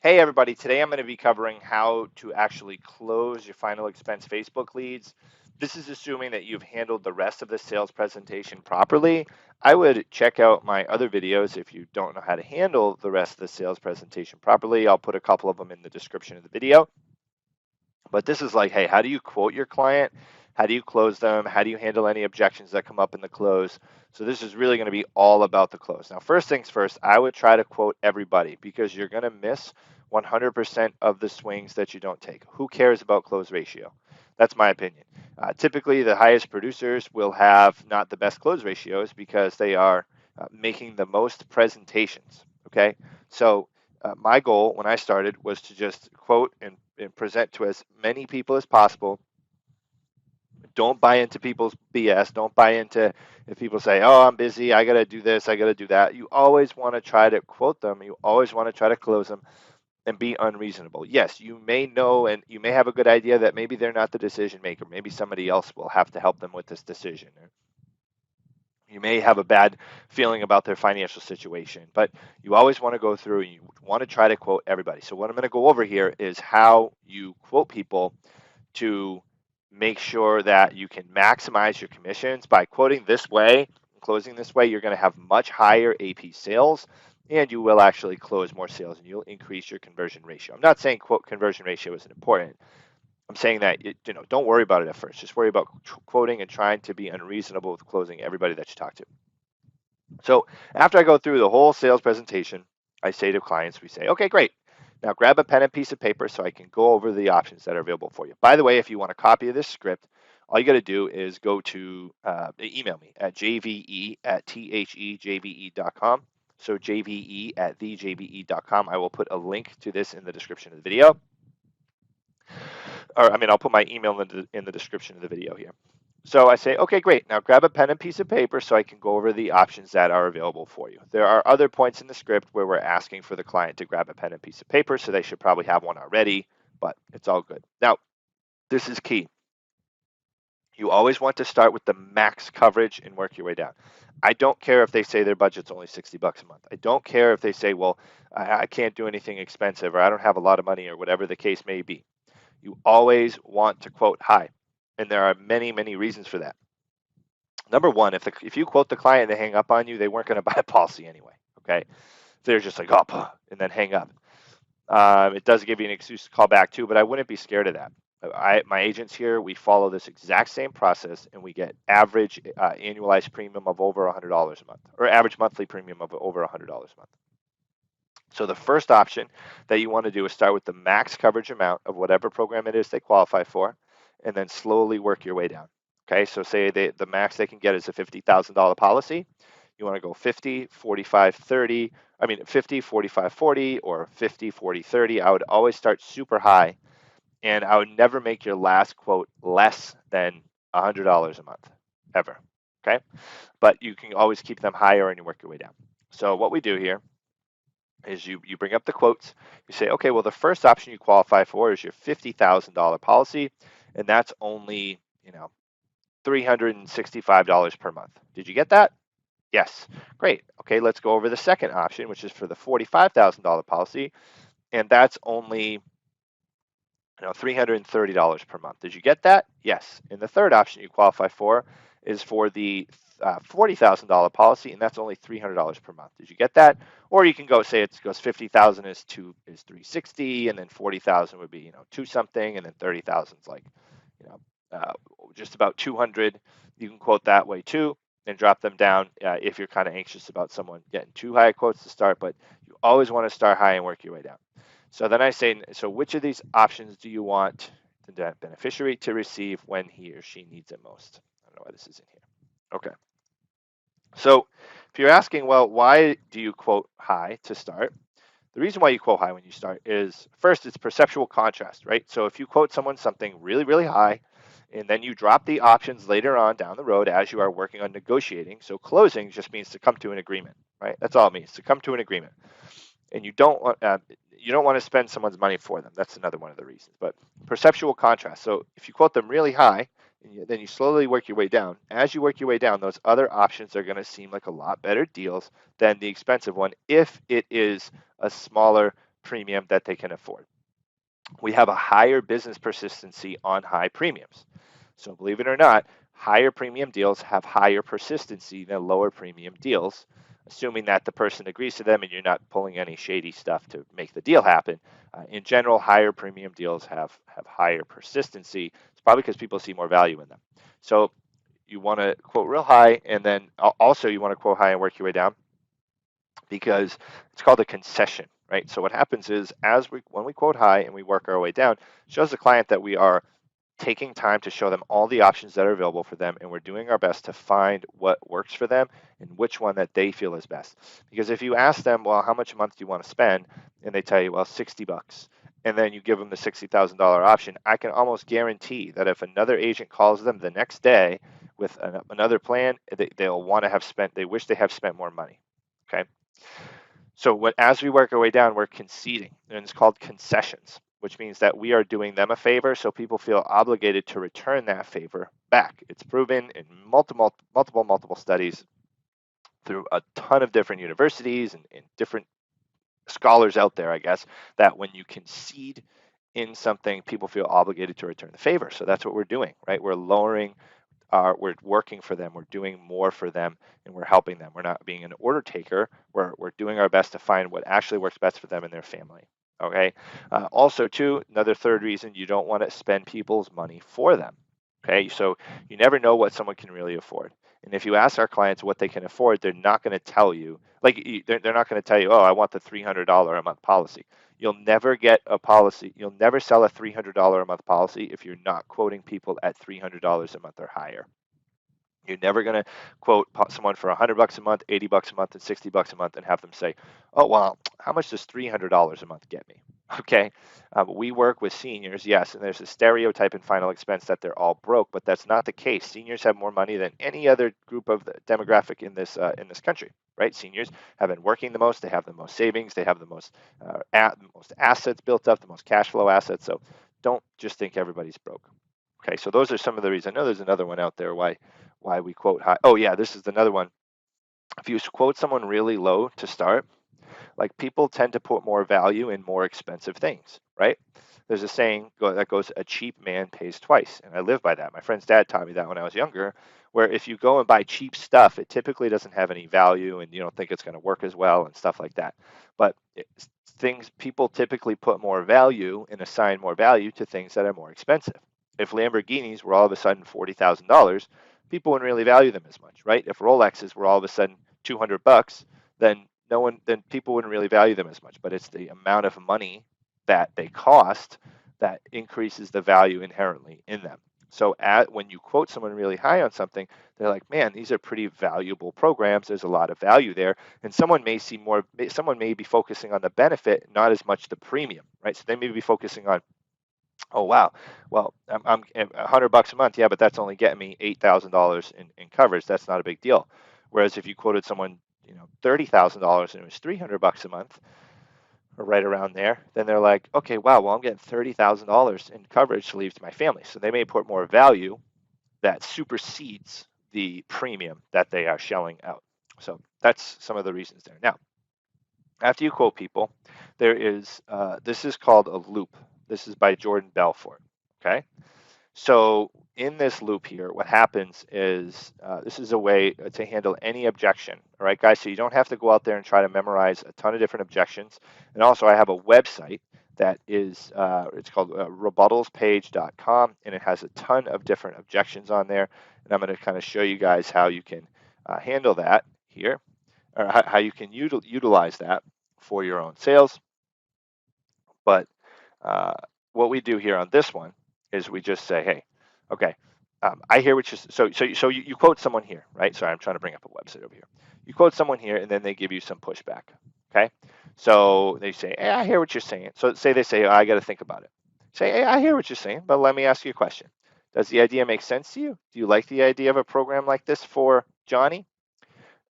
Hey everybody, today I'm going to be covering how to actually close your final expense Facebook leads. This is assuming that you've handled the rest of the sales presentation properly. I would check out my other videos if you don't know how to handle the rest of the sales presentation properly. I'll put a couple of them in the description of the video. But this is like, hey, how do you quote your client? How do you close them? How do you handle any objections that come up in the close? So this is really going to be all about the close. Now, first things first, I would try to quote everybody because you're going to miss 100% of the swings that you don't take. Who cares about close ratio? That's my opinion. Typically, the highest producers will have not the best close ratios because they are making the most presentations. Okay, so my goal when I started was to just quote and present to as many people as possible. Don't buy into people's BS. Don't buy into if people say, oh, I'm busy, I got to do this, I got to do that. You always want to try to quote them. You always want to try to close them and be unreasonable. Yes, you may know and you may have a good idea that maybe they're not the decision maker. Maybe somebody else will have to help them with this decision. You may have a bad feeling about their financial situation, but you always want to go through and you want to try to quote everybody. So what I'm going to go over here is how you quote people to make sure that you can maximize your commissions by quoting this way, closing this way. You're going to have much higher AP sales and you will actually close more sales and you'll increase your conversion ratio. I'm not saying quote conversion ratio isn't important. I'm saying that don't worry about it at first. Just worry about quoting and trying to be unreasonable with closing everybody that you talk to. So after I go through the whole sales presentation, I say to clients, we say, okay, great. Now grab a pen and piece of paper so I can go over the options that are available for you. By the way, if you want a copy of this script, all you got to do is go to email me at jve@thejve.com. So jve@thejve.com. I will put a link to this in the description of the video. Or I'll put my email in the description of the video here. So I say, okay, great. Now grab a pen and piece of paper so I can go over the options that are available for you. There are other points in the script where we're asking for the client to grab a pen and piece of paper, so they should probably have one already, but it's all good. Now, this is key. You always want to start with the max coverage and work your way down. I don't care if they say their budget's only $60 a month. I don't care if they say, well, I can't do anything expensive or I don't have a lot of money or whatever the case may be. You always want to quote high. And there are many, many reasons for that. Number one, if you quote the client and they hang up on you, they weren't going to buy a policy anyway. Okay, they're just like and then hang up. It does give you an excuse to call back too, but I wouldn't be scared of that. My agents here, we follow this exact same process, and we get average annualized premium of over $100 a month, or average monthly premium of over $100 a month. So the first option that you want to do is start with the max coverage amount of whatever program it is they qualify for, and then slowly work your way down. Okay, so say the max they can get is a $50,000 policy. You want to go 50, 45, 30. 50, 45, 40, or 50, 40, 30. I would always start super high, and I would never make your last quote less than $100 a month, ever. Okay, but you can always keep them higher and you work your way down. So what we do here is you bring up the quotes. You say, okay, well, the first option you qualify for is your $50,000 policy, and that's only $365 per month. Did you get that? Yes. Great. Okay, let's go over the second option, which is for the $45,000 policy, and that's only $330 per month. Did you get that? Yes. And the third option you qualify for is for the $40,000 policy, and that's only $300 per month. Did you get that? Or you can go say it goes 50,000 is 360, and then 40,000 would be two something, and then 30,000 is like just about 200. You can quote that way too, and drop them down if you're kind of anxious about someone getting too high quotes to start. But you always want to start high and work your way down. So then I say, so which of these options do you want the beneficiary to receive when he or she needs it most? I don't know why this is in here. Okay. So if you're asking, well, why do you quote high to start? The reason why you quote high when you start is first, it's perceptual contrast, right? So if you quote someone something really, really high, and then you drop the options later on down the road as you are working on negotiating. So closing just means to come to an agreement, right? That's all it means, to come to an agreement. And you don't want to spend someone's money for them. That's another one of the reasons. But perceptual contrast. So if you quote them really high, and then you slowly work your way down. As you work your way down, those other options are going to seem like a lot better deals than the expensive one if it is a smaller premium that they can afford. We have a higher business persistency on high premiums. So believe it or not, higher premium deals have higher persistency than lower premium deals, assuming that the person agrees to them and you're not pulling any shady stuff to make the deal happen. In general, higher premium deals have higher persistency. It's probably because people see more value in them. So you want to quote real high, and then also you want to quote high and work your way down, because it's called a concession, right? So what happens is, when we quote high and we work our way down, it shows the client that we are taking time to show them all the options that are available for them, and we're doing our best to find what works for them and which one that they feel is best. Because if you ask them, well, how much a month do you want to spend, and they tell you, well, $60, and then you give them the $60,000 option, I can almost guarantee that if another agent calls them the next day with another plan, they'll want to have spent, they wish they have spent more money. Okay. So as we work our way down, we're conceding, and it's called concessions, which means that we are doing them a favor, so people feel obligated to return that favor back. It's proven in multiple studies through a ton of different universities and different scholars out there, I guess, that when you concede in something, people feel obligated to return the favor. So that's what we're doing, right? We're working for them, we're doing more for them, and we're helping them. We're not being an order taker. We're doing our best to find what actually works best for them and their family. Okay. Also, too, another third reason, you don't want to spend people's money for them. Okay. So you never know what someone can really afford. And if you ask our clients what they can afford, they're not going to tell you, they're not going to tell you, oh, I want the $300 a month policy. You'll never get a policy. You'll never sell a $300 a month policy if you're not quoting people at $300 a month or higher. You're never going to quote someone for $100 a month, $80 a month, and $60 a month and have them say, oh, well, how much does $300 a month get me? Okay. We work with seniors, yes, and there's a stereotype in final expense that they're all broke, but that's not the case. Seniors have more money than any other group of the demographic in this country, right? Seniors have been working the most. They have the most savings. They have the most assets built up, the most cash flow assets. So don't just think everybody's broke. Okay, so those are some of the reasons. I know there's another one out there why we quote high. Oh yeah, this is another one. If you quote someone really low to start, like, people tend to put more value in more expensive things, right? There's a saying that goes, a cheap man pays twice. And I live by that. My friend's dad taught me that when I was younger, where if you go and buy cheap stuff, it typically doesn't have any value and you don't think it's going to work as well and stuff like that. But people typically put more value and assign more value to things that are more expensive. If Lamborghinis were all of a sudden $40,000, people wouldn't really value them as much, right? If Rolexes were all of a sudden $200, then people wouldn't really value them as much. But it's the amount of money that they cost that increases the value inherently in them. So when you quote someone really high on something, they're like, man, these are pretty valuable programs. There's a lot of value there. And someone may be focusing on the benefit, not as much the premium, right? So they may be focusing on, oh, wow, well, I'm $100 a month. Yeah, but that's only getting me $8,000 in coverage. That's not a big deal. Whereas if you quoted someone, $30,000 and it was $300 a month, or right around there, then they're like, okay, wow, well, I'm getting $30,000 in coverage to leave to my family. So they may put more value that supersedes the premium that they are shelling out. So that's some of the reasons there. Now, after you quote people, there is, this is called a loop. This is by Jordan Belfort, okay? So in this loop here, what happens is, this is a way to handle any objection. All right, guys, so you don't have to go out there and try to memorize a ton of different objections. And also, I have a website that is, it's called rebuttalspage.com, and it has a ton of different objections on there. And I'm going to kind of show you guys how you can handle that here, or how you can utilize that for your own sales. But what we do here on this one is we just say, hey, okay, I hear what you quote someone here, right? Sorry, I'm trying to bring up a website over here. You quote someone here, and then they give you some pushback, okay? So they say, hey, I hear what you're saying. So they say, oh, I got to think about it. Say, hey, I hear what you're saying, but let me ask you a question. Does the idea make sense to you? Do you like the idea of a program like this for Johnny?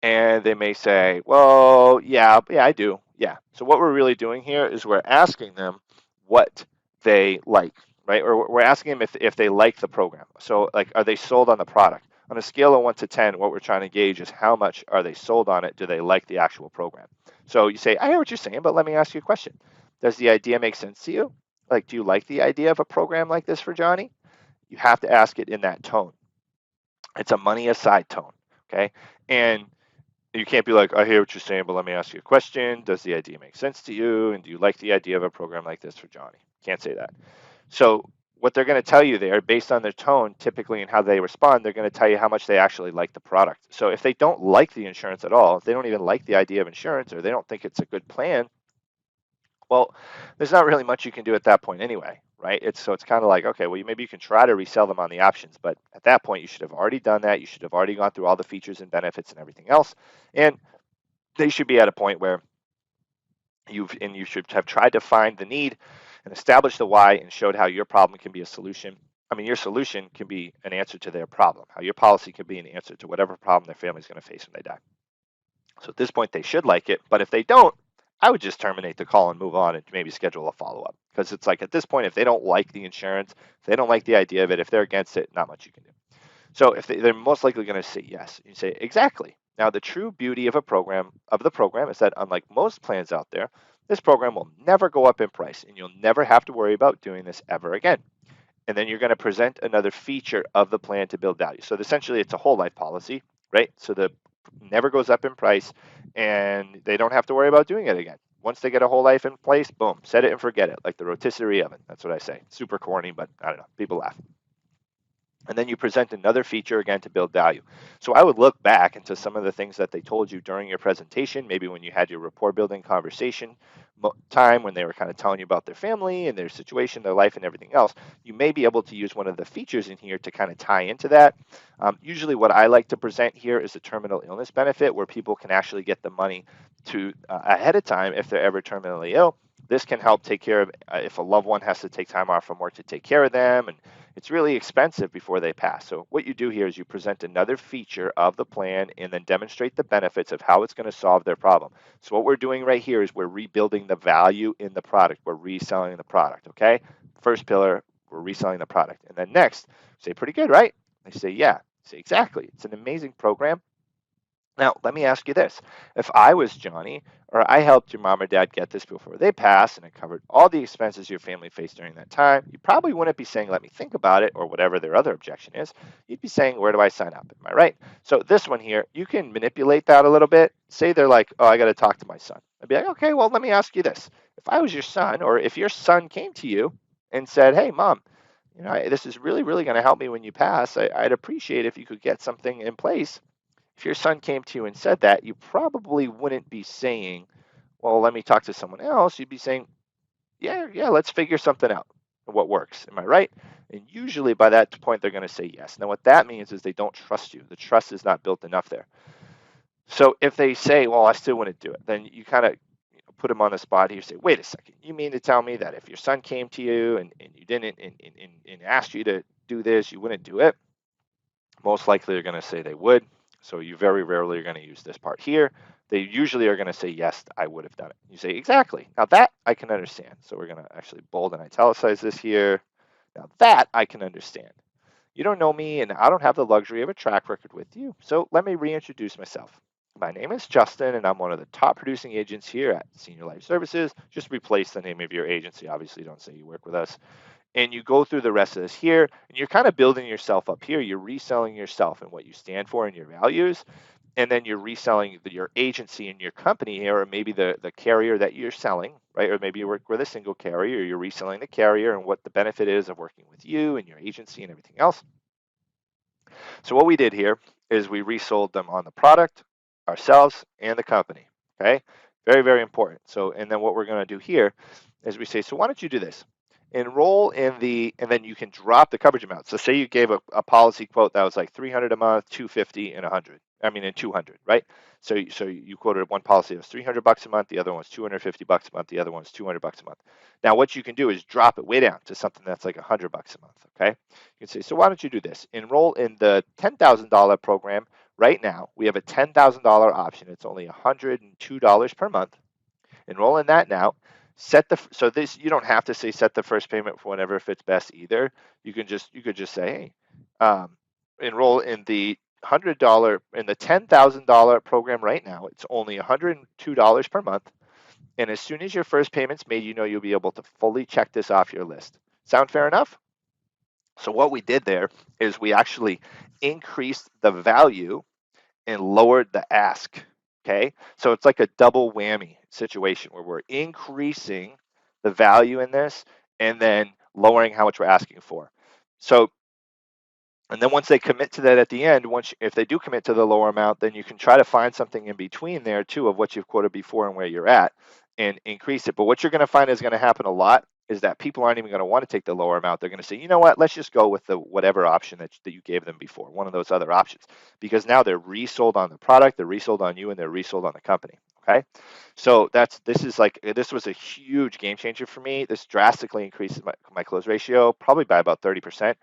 And they may say, well, yeah, I do. Yeah. So what we're really doing here is we're asking them what they like, right? Or we're asking them if they like the program. So, like, are they sold on the product? On a scale of 1 to 10, what we're trying to gauge is how much are they sold on it? Do they like the actual program? So you say, I hear what you're saying, but let me ask you a question. Does the idea make sense to you? Like, do you like the idea of a program like this for Johnny? You have to ask it in that tone. It's a money aside tone, okay? And you can't be like, I hear what you're saying, but let me ask you a question. Does the idea make sense to you? And do you like the idea of a program like this for Johnny? Can't say that. So what they're going to tell you there, based on their tone, typically and how they respond, they're going to tell you how much they actually like the product. So if they don't like the insurance at all, if they don't even like the idea of insurance, or they don't think it's a good plan, well, there's not really much you can do at that point anyway, right? It's kind of like, okay, well, maybe you can try to resell them on the options, but at that point, you should have already done that. You should have already gone through all the features and benefits and everything else, and they should be at a point where you should have tried to find the need and establish the why and showed how your problem can be a solution. I mean, your solution can be an answer to their problem, how your policy can be an answer to whatever problem their family's going to face when they die. So at this point, they should like it. But if they don't, I would just terminate the call and move on and maybe schedule a follow up. Because it's like at this point, if they don't like the insurance, if they don't like the idea of it, if they're against it, not much you can do. So if they're most likely going to say yes. You say, exactly. Now, the true beauty of the program is that unlike most plans out there, this program will never go up in price and you'll never have to worry about doing this ever again. And then you're going to present another feature of the plan to build value. So essentially, it's a whole life policy, right? So the never goes up in price and they don't have to worry about doing it again. Once they get a whole life in place, boom, set it and forget it, like the rotisserie oven. That's what I say. Super corny, but I don't know. People laugh. And then you present another feature again to build value. So I would look back into some of the things that they told you during your presentation, maybe when you had your rapport building conversation time when they were kind of telling you about their family and their situation, their life and everything else. You may be able to use one of the features in here to kind of tie into that. Usually what I like to present here is a terminal illness benefit where people can actually get the money to ahead of time if they're ever terminally ill. This can help take care of if a loved one has to take time off from work to take care of them, and it's really expensive before they pass. So what you do here is you present another feature of the plan and then demonstrate the benefits of how it's going to solve their problem. So what we're doing right here is we're rebuilding the value in the product. We're reselling the product, okay? First pillar, we're reselling the product. And then next, say, pretty good, right? They say, yeah. Say, exactly. It's an amazing program. Now, let me ask you this. If I was Johnny, or I helped your mom or dad get this before they passed and it covered all the expenses your family faced during that time, you probably wouldn't be saying, let me think about it, or whatever their other objection is. You'd be saying, where do I sign up? Am I right? So this one here, you can manipulate that a little bit. Say they're like, oh, I got to talk to my son. I'd be like, okay, well, let me ask you this. If I was your son, or if your son came to you and said, hey, mom, this is really, really going to help me when you pass. I'd appreciate if you could get something in place. If your son came to you and said that, you probably wouldn't be saying, well, let me talk to someone else. You'd be saying, yeah, let's figure something out. What works? Am I right? And usually by that point, they're going to say yes. Now, what that means is they don't trust you. The trust is not built enough there. So if they say, well, I still wouldn't do it, then you kind of put them on the spot here. Say, wait a second. You mean to tell me that if your son came to you and you didn't and asked you to do this, you wouldn't do it? Most likely they're going to say they would. So you very rarely are going to use this part here. They usually are going to say, yes, I would have done it. You say, exactly. Now that I can understand. So we're going to actually bold and italicize this here. Now that I can understand. You don't know me and I don't have the luxury of a track record with you. So let me reintroduce myself. My name is Justin and I'm one of the top producing agents here at Senior Life Services. Just replace the name of your agency. Obviously, don't say you work with us. And you go through the rest of this here, and you're kind of building yourself up here. You're reselling yourself and what you stand for and your values, and then you're reselling your agency and your company here, or maybe the carrier that you're selling, right? Or maybe you work with a single carrier, or you're reselling the carrier and what the benefit is of working with you and your agency and everything else. So what we did here is we resold them on the product, ourselves, and the company, okay? Very, very important. So, and then what we're going to do here is we say, so why don't you do this? Enroll in and then you can drop the coverage amount. So say you gave a policy quote that was like 300 a month, 250 and 100. I mean, in 200, right? So you quoted one policy that was $300 a month, the other one was $250 a month, the other one was $200 a month. Now what you can do is drop it way down to something that's like $100 a month, okay? You can say, so why don't you do this? Enroll in the $10,000 program right now. We have a $10,000 option. It's only $102 per month. Enroll in that now. So this, you don't have to say set the first payment for whenever fits best either. You could just say, hey, enroll in the $100 in the $10,000 program right now. It's only $102 per month, And as soon as your first payment's made, you know you'll be able to fully check this off your list. Sound fair enough? So what we did there is we actually increased the value and lowered the ask. Okay. So it's like a double whammy situation where we're increasing the value in this and then lowering how much we're asking for. So, and then once they commit to that at the end, if they do commit to the lower amount, then you can try to find something in between there too of what you've quoted before and where you're at and increase it. But what you're going to find is going to happen a lot is that people aren't even going to want to take the lower amount. They're going to say, you know what, let's just go with the whatever option that you gave them before, one of those other options, because now they're resold on the product, they're resold on you, and they're resold on the company. Okay, so this was a huge game changer for me. This drastically increases my close ratio, probably by about 30%.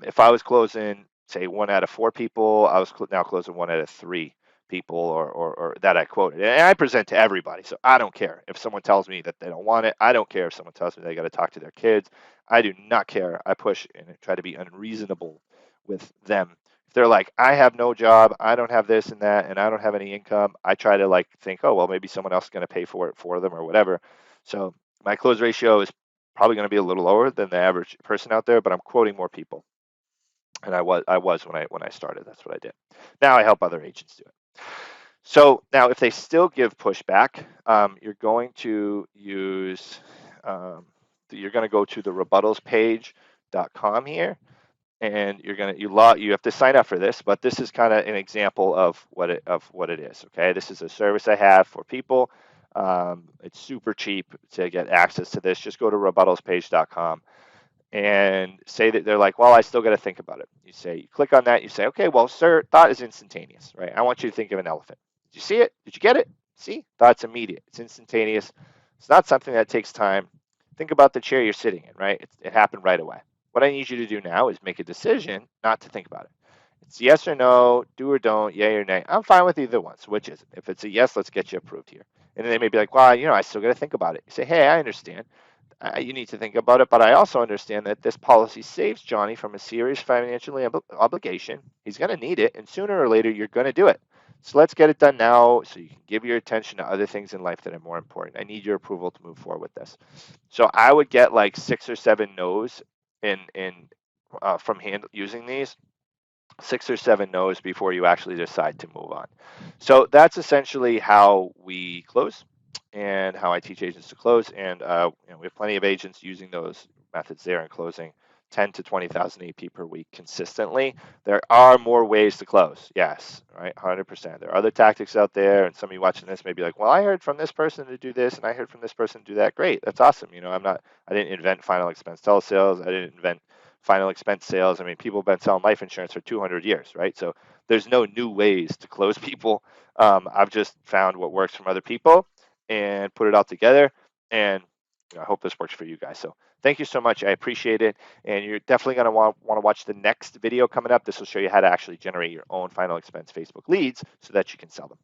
If I was closing, say, 1 out of 4 people, I was now closing 1 out of 3 people or that I quoted. And I present to everybody. So I don't care if someone tells me that they don't want it. I don't care if someone tells me they got to talk to their kids. I do not care. I push and try to be unreasonable with them. If they're like, I have no job, I don't have this and that, and I don't have any income, I try to like think, oh, well, maybe someone else is going to pay for it for them or whatever. So my close ratio is probably going to be a little lower than the average person out there, but I'm quoting more people. And I was when I started. That's what I did. Now I help other agents do it. So now, if they still give pushback, you're going to use you're going to go to the rebuttalspage.com here, and you have to sign up for this. But this is kind of an example of what it is. Okay, this is a service I have for people. It's super cheap to get access to this. Just go to rebuttalspage.com and say that they're like, well, I still got to think about it. You click on that. You say, okay, well, sir, thought is instantaneous, right? I want you to think of an elephant. Did you see it? Did you get it? See, thought's immediate. It's instantaneous. It's not something that takes time. Think about the chair you're sitting in, right? It happened right away. What I need you to do now is make a decision not to think about it. It's yes or no, do or don't, yay or nay. I'm fine with either one. So which is it? If it's a yes, let's get you approved here. And then they may be like, well, I still got to think about it. You say, hey, I understand. You need to think about it, but I also understand that this policy saves Johnny from a serious financial obligation. He's going to need it, and sooner or later, you're going to do it. So let's get it done now so you can give your attention to other things in life that are more important. I need your approval to move forward with this. So I would get like 6 or 7 no's from using these. 6 or 7 no's before you actually decide to move on. So that's essentially how we close and how I teach agents to close. And we have plenty of agents using those methods there and closing 10 to 20,000 AP per week consistently. There are more ways to close. Yes, right, 100%. There are other tactics out there, and some of you watching this may be like, well, I heard from this person to do this, and I heard from this person to do that. Great, that's awesome. I didn't invent final expense telesales. I didn't invent final expense sales. I mean, people have been selling life insurance for 200 years, right? So there's no new ways to close people. I've just found what works from other people and put it all together. And I hope this works for you guys. So thank you so much. I appreciate it. And you're definitely going to want to watch the next video coming up. This will show you how to actually generate your own final expense Facebook leads so that you can sell them.